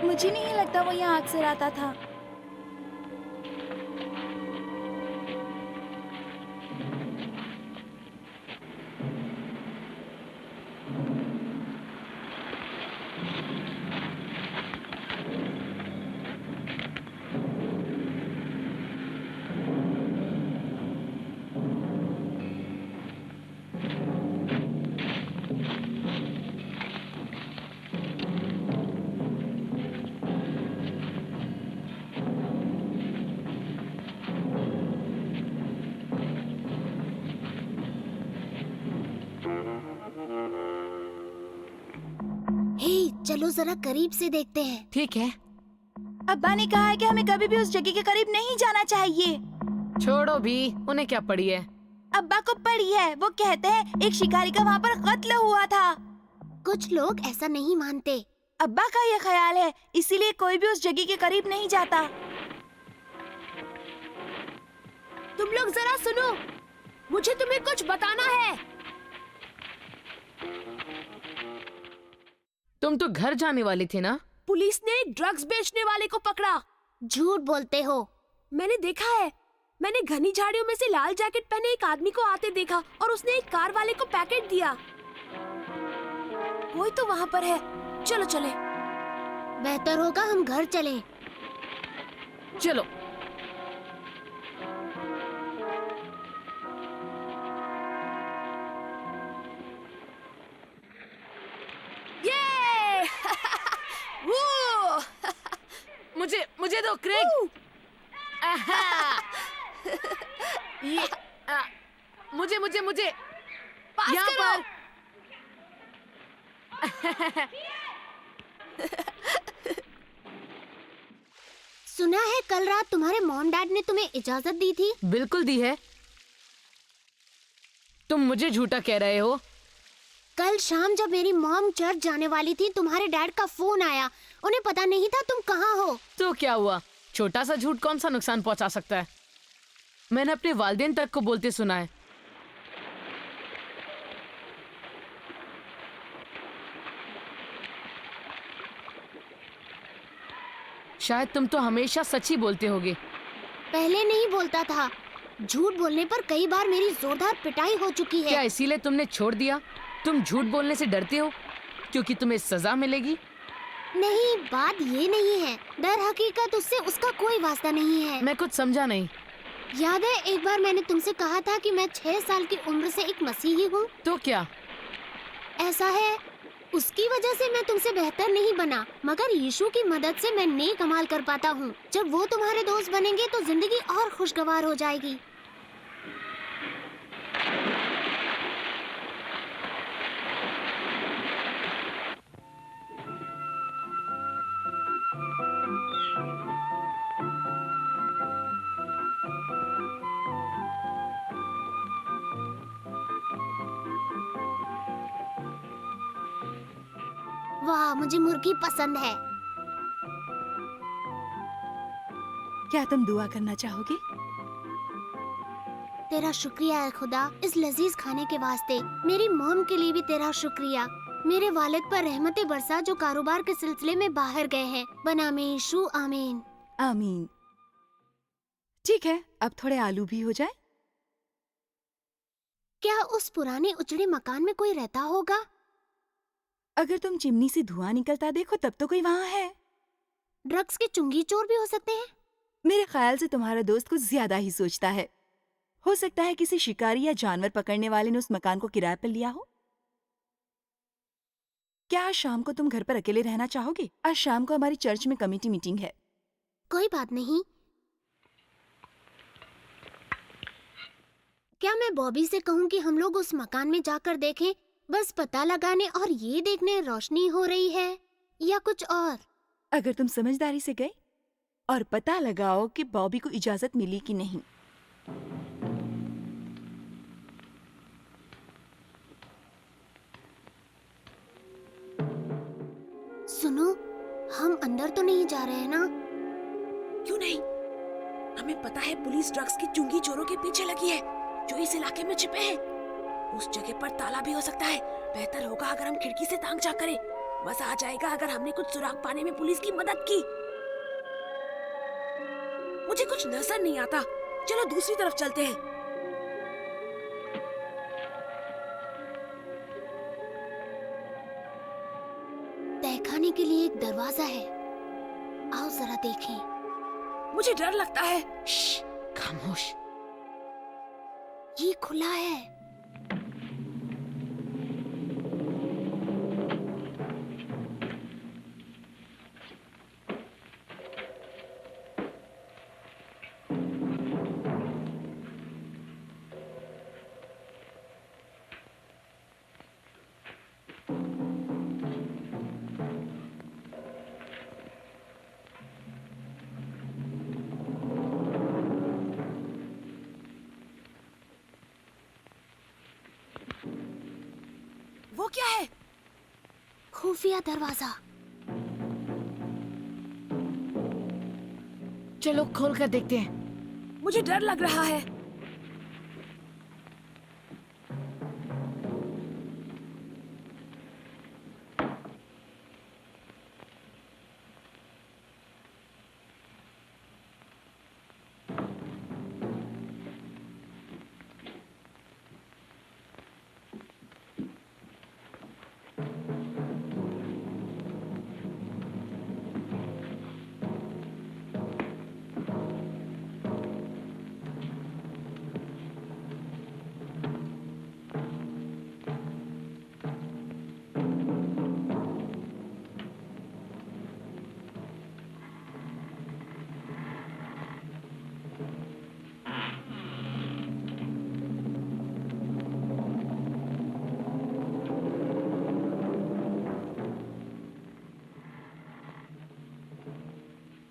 मुझे नहीं लगता वो यहाँ अक्सर आता था। चलो जरा करीब से देखते हैं। ठीक है। अब्बा ने कहा है कि हमें कभी भी उस जगह के करीब नहीं जाना चाहिए। छोड़ो भी, उन्हें क्या पड़ी है। अब्बा को पड़ी है। वो कहते हैं एक शिकारी का वहाँ पर कत्ल हुआ था। कुछ लोग ऐसा नहीं मानते। अब्बा का ये ख्याल है, इसीलिए कोई भी उस जगह के करीब नहीं जाता। तुम लोग जरा सुनो, मुझे तुम्हें कुछ बताना है। तुम तो घर जाने वाली थी ना? पुलिस ने ड्रग्स बेचने वाले को पकड़ा। झूठ बोलते हो। मैंने देखा है। मैंने घनी झाड़ियों में से लाल जैकेट पहने एक आदमी को आते देखा और उसने एक कार वाले को पैकेट दिया। वही तो वहाँ पर है। चलो चले। बेहतर होगा हम घर चलें। चलो। मुझे दो क्रेग। ये मुझे पास यहाँ करो। सुना है कल रात तुम्हारे मॉम डैड ने तुम्हें इजाजत दी थी। बिल्कुल दी है। तुम मुझे झूठा कह रहे हो। कल शाम जब मेरी मॉम चर्च जाने वाली थी, तुम्हारे डैड का फोन आया। उन्हें पता नहीं था तुम कहाँ हो। तो क्या हुआ? छोटा सा झूठ कौन सा नुकसान पहुंचा सकता है? मैंने अपने वालिदैन तक को बोलते सुना है। शायद तुम तो हमेशा सच ही बोलते होगे। पहले नहीं बोलता था। झूठ बोलने पर कई बार मेरी जोरदार पिटाई हो चुकी है। क्या इसीलिए तुमने छोड़ दिया? तुम झूठ बोलने से डरते हो क्योंकि तुम्हें सजा मिलेगी? नहीं, बात ये नहीं है। दर हकीकत उससे उसका कोई वास्ता नहीं है। मैं कुछ समझा नहीं। याद है एक बार मैंने तुमसे कहा था कि मैं 6 साल की उम्र से एक मसीही हूँ। तो क्या? ऐसा है, उसकी वजह से मैं तुमसे बेहतर नहीं बना, मगर यीशु की मदद से मैं नेक अमाल कर पाता हूँ। जब वो तुम्हारे दोस्त बनेंगे तो जिंदगी और खुशगवार हो जाएगी। वाह, मुझे मुर्गी पसंद है। क्या तुम दुआ करना चाहोगे? तेरा शुक्रिया है खुदा, इस लजीज खाने के वास्ते। मेरी मॉम के लिए भी तेरा शुक्रिया। मेरे वालिद पर रहमतें बरसा जो कारोबार के सिलसिले में बाहर गए हैं। बनामे यीशु, आमीन। आमीन। ठीक है, अब थोड़े आलू भी हो जाए। क्या उस पुराने उजड़े मकान में कोई रहता होगा? अगर तुम चिमनी से धुआं निकलता देखो तब तो कोई वहाँ है। ड्रग्स के चुंगी चोर भी हो सकते हैं। मेरे ख्याल से तुम्हारा दोस्त कुछ ज्यादा ही सोचता है। हो सकता है किसी शिकारी या जानवर पकड़ने वाले ने उस मकान को किराए पर लिया हो। क्या आज शाम को तुम घर पर अकेले रहना चाहोगे? आज शाम को हमारी चर्च में कमेटी मीटिंग है। कोई बात नहीं। क्या मैं बॉबी से कहूँ कि हम लोग उस मकान में जाकर देखें? बस पता लगाने और ये देखने रोशनी हो रही है या कुछ और। अगर तुम समझदारी से गए और पता लगाओ कि बॉबी को इजाजत मिली कि नहीं। सुनो, हम अंदर तो नहीं जा रहे हैं ना? क्यों नहीं? हमें पता है पुलिस ड्रग्स की चुंगी चोरों के पीछे लगी है जो इस इलाके में छिपे हैं। उस जगह पर ताला भी हो सकता है। बेहतर होगा अगर हम खिड़की से ताक झांक करें। मजा आ जाएगा अगर हमने कुछ सुराग पाने में पुलिस की मदद की। मुझे कुछ नजर नहीं आता। चलो दूसरी तरफ चलते हैं। तहखाने के लिए एक दरवाजा है, आओ जरा देखें। मुझे डर लगता है। श्श, खामोश। ये खुला है। वो क्या है? खुफिया दरवाजा। चलो खोल कर देखते हैं। मुझे डर लग रहा है।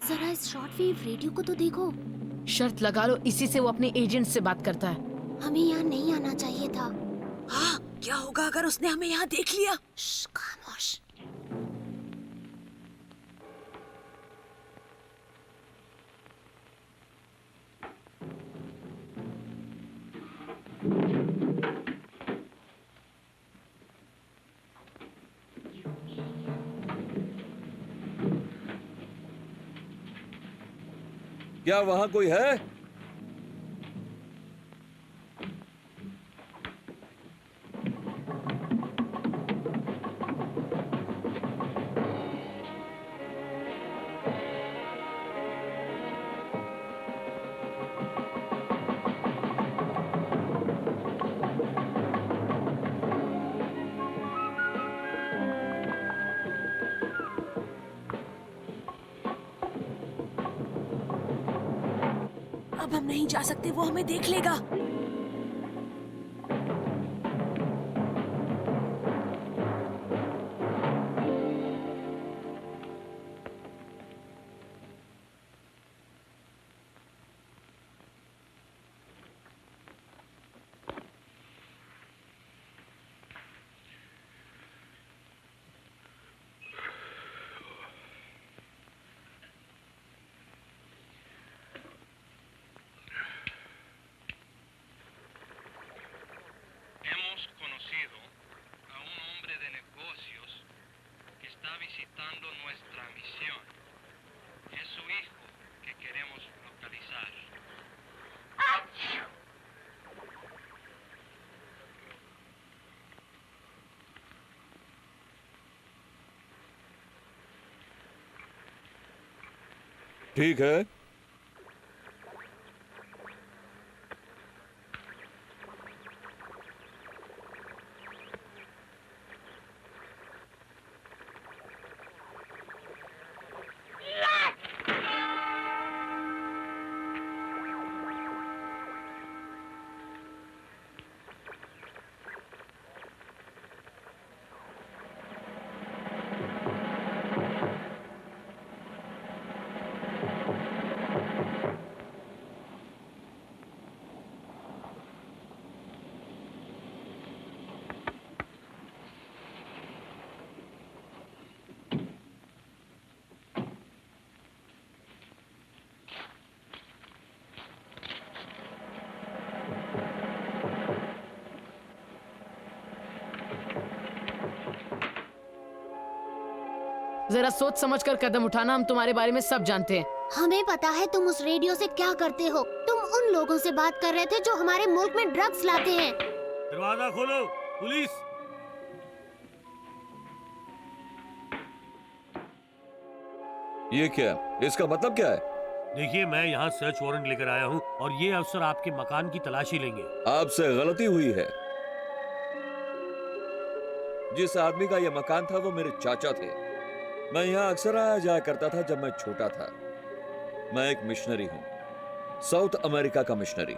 जरा इस शॉर्टवेव रेडियो को तो देखो। शर्त लगा लो, इसी से वो अपने एजेंट से बात करता है। हमें यहाँ नहीं आना चाहिए था। हाँ, क्या होगा अगर उसने हमें यहाँ देख लिया? श्श, खामोश। क्या वहां कोई है? अब हम नहीं जा सकते, वो हमें देख लेगा। Hemos conocido a un hombre de negocios que está visitando nuestra misión. Es su hijo que queremos localizar. ठीक है, जरा सोच समझ कर कदम उठाना, हम तुम्हारे बारे में सब जानते हैं। हमें पता है तुम उस रेडियो से क्या करते हो। तुम उन लोगों से बात कर रहे थे जो हमारे मुल्क में ड्रग्स लाते हैं। दरवाजा खोलो, पुलिस। ये क्या? इसका मतलब क्या है? देखिए, मैं यहाँ सर्च वारंट लेकर आया हूँ और ये अफसर आपके मकान की तलाशी लेंगे। आपसे गलती हुई है। जिस आदमी का यह मकान था वो मेरे चाचा थे। मैं यहाँ अक्सर आया जाया करता था जब मैं छोटा था। मैं एक मिशनरी हूँ, साउथ अमेरिका का मिशनरी।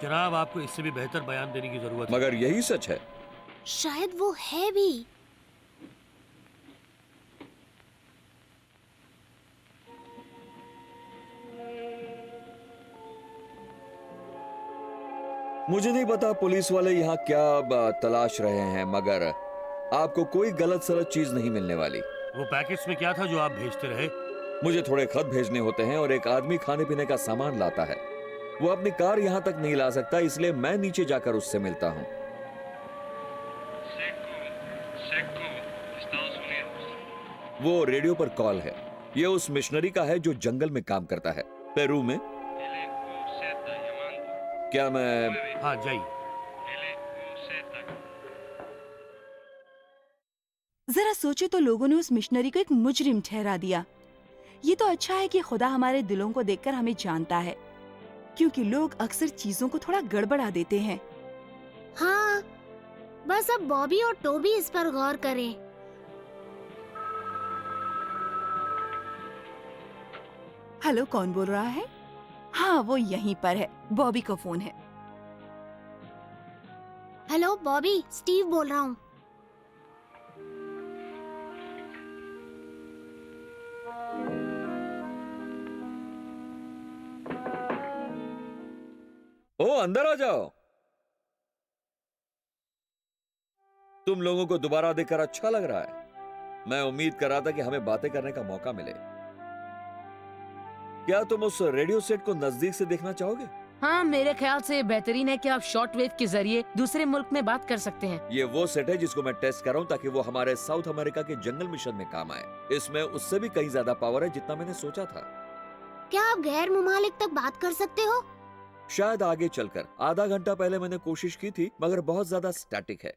जनाब, आपको इससे भी बेहतर बयान देने की जरूरत है। मगर यही सच है। शायद वो है भी। मुझे नहीं पता पुलिस वाले यहाँ क्या तलाश रहे हैं, मगर आपको कोई गलत सलत चीज नहीं मिलने वाली। वो पैकेट्स में क्या था जो आप भेजते रहे? मुझे थोड़े खत भेजने होते हैं और एक आदमी खाने पीने का सामान लाता है। वो अपनी कार यहाँ तक नहीं ला सकता, इसलिए मैं नीचे जाकर उससे मिलता हूँ। Seco, Estados Unidos. वो रेडियो पर कॉल है। ये उस मिशनरी का है जो जंगल में काम करता है, पेरू में। LQZ llamando. क्या मैं हाँ, जाइए। LQZ. जरा सोचे तो लोगों ने उस मिशनरी को एक मुजरिम ठहरा दिया। ये तो अच्छा है कि खुदा हमारे दिलों को देखकर हमें जानता है, क्योंकि लोग अक्सर चीजों को थोड़ा गड़बड़ा देते हैं। हाँ, बस अब बॉबी और टोबी इस पर गौर करें। हेलो, कौन बोल रहा है? हाँ, वो यहीं पर है। बॉबी का फोन है। हेलो बॉबी, स्टीव बोल रहा हूँ। ओ, अंदर आ जाओ। तुम लोगों को दोबारा देखकर अच्छा लग रहा है। मैं उम्मीद कर रहा था कि हमें बातें करने का मौका मिले। क्या तुम उस रेडियो सेट को नजदीक से देखना चाहोगे? हाँ, मेरे ख्याल से बेहतरीन है कि आप शॉर्ट वेव के जरिए दूसरे मुल्क में बात कर सकते हैं। ये वो सेट है जिसको मैं टेस्ट कर रहा हूं ताकि वो हमारे साउथ अमेरिका के जंगल मिशन में काम आए। इसमें उससे भी कहीं ज्यादा पावर है जितना मैंने सोचा था। क्या आप गैर मुमालिक तक बात कर सकते हो? शायद आगे चलकर। आधा घंटा पहले मैंने कोशिश की थी, मगर बहुत ज्यादा स्टैटिक है।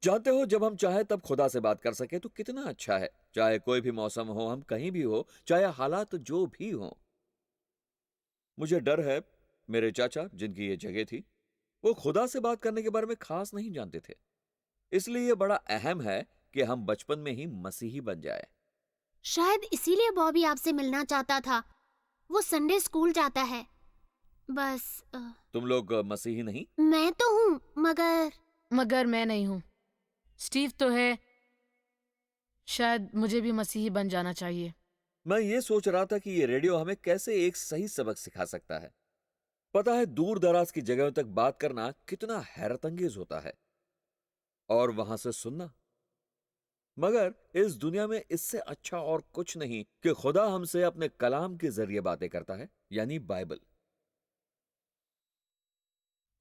जानते हो, जब हम चाहे तब खुदा से बात कर सके तो कितना अच्छा है। चाहे कोई भी मौसम हो, हम कहीं भी हो, चाहे हालात जो भी हो। मुझे डर है, मेरे चाचा जिनकी ये जगह थी, वो खुदा से बात करने के बारे में खास नहीं जानते थे। इसलिए ये बड़ा अहम है कि हम बचपन में ही मसीही बन जाए। शायद इसीलिए बॉबी आपसे मिलना चाहता था। वो संडे स्कूल जाता है। बस तुम लोग मसीही नहीं? मैं तो हूँ, मगर मैं नहीं हूँ। स्टीव तो है। शायद मुझे भी मसीही बन जाना चाहिए। मैं ये सोच रहा था कि ये रेडियो हमें कैसे एक सही सबक सिखा सकता है। पता है, दूर दराज की जगहों तक बात करना कितना हैरतअंगेज होता है, और वहां से सुनना। मगर इस दुनिया में इससे अच्छा और कुछ नहीं कि खुदा हमसे अपने कलाम के जरिए बातें करता है, यानी बाइबल।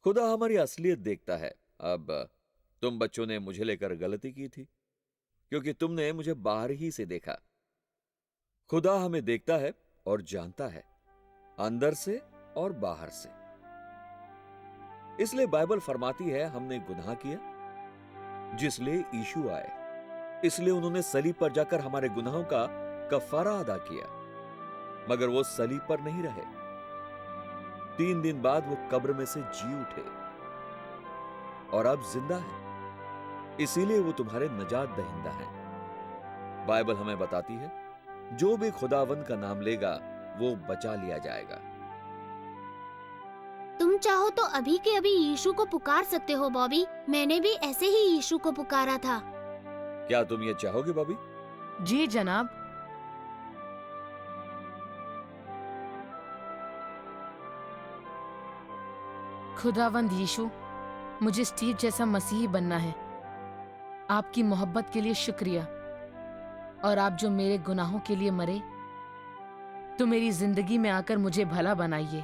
खुदा हमारी असलियत देखता है। अब तुम बच्चों ने मुझे लेकर गलती की थी, क्योंकि तुमने मुझे बाहर ही से देखा। खुदा हमें देखता है और जानता है, अंदर से और बाहर से। इसलिए बाइबल फरमाती है, हमने गुनाह किया जिसलिए यीशु आए। इसलिए उन्होंने सलीब पर जाकर हमारे गुनाहों का कफारा अदा किया। मगर वो सलीब पर नहीं रहे। 3 दिन बाद वो कब्र में से जी उठे और अब जिंदा है। इसीलिए वो तुम्हारे नजात दहिंदा है। बाइबल हमें बताती है, जो भी खुदावंद का नाम लेगा वो बचा लिया जाएगा। तुम चाहो तो अभी के अभी यीशु को पुकार सकते हो बॉबी। मैंने भी ऐसे ही यीशु को पुकारा था। क्या तुम ये चाहोगे बॉबी? जी जनाब। खुदावंद यीशु, मुझे स्टीव जैसा मसीही बनना है। आपकी मोहब्बत के लिए शुक्रिया, और आप जो मेरे गुनाहों के लिए मरे, तो मेरी जिंदगी में आकर मुझे भला बनाइए।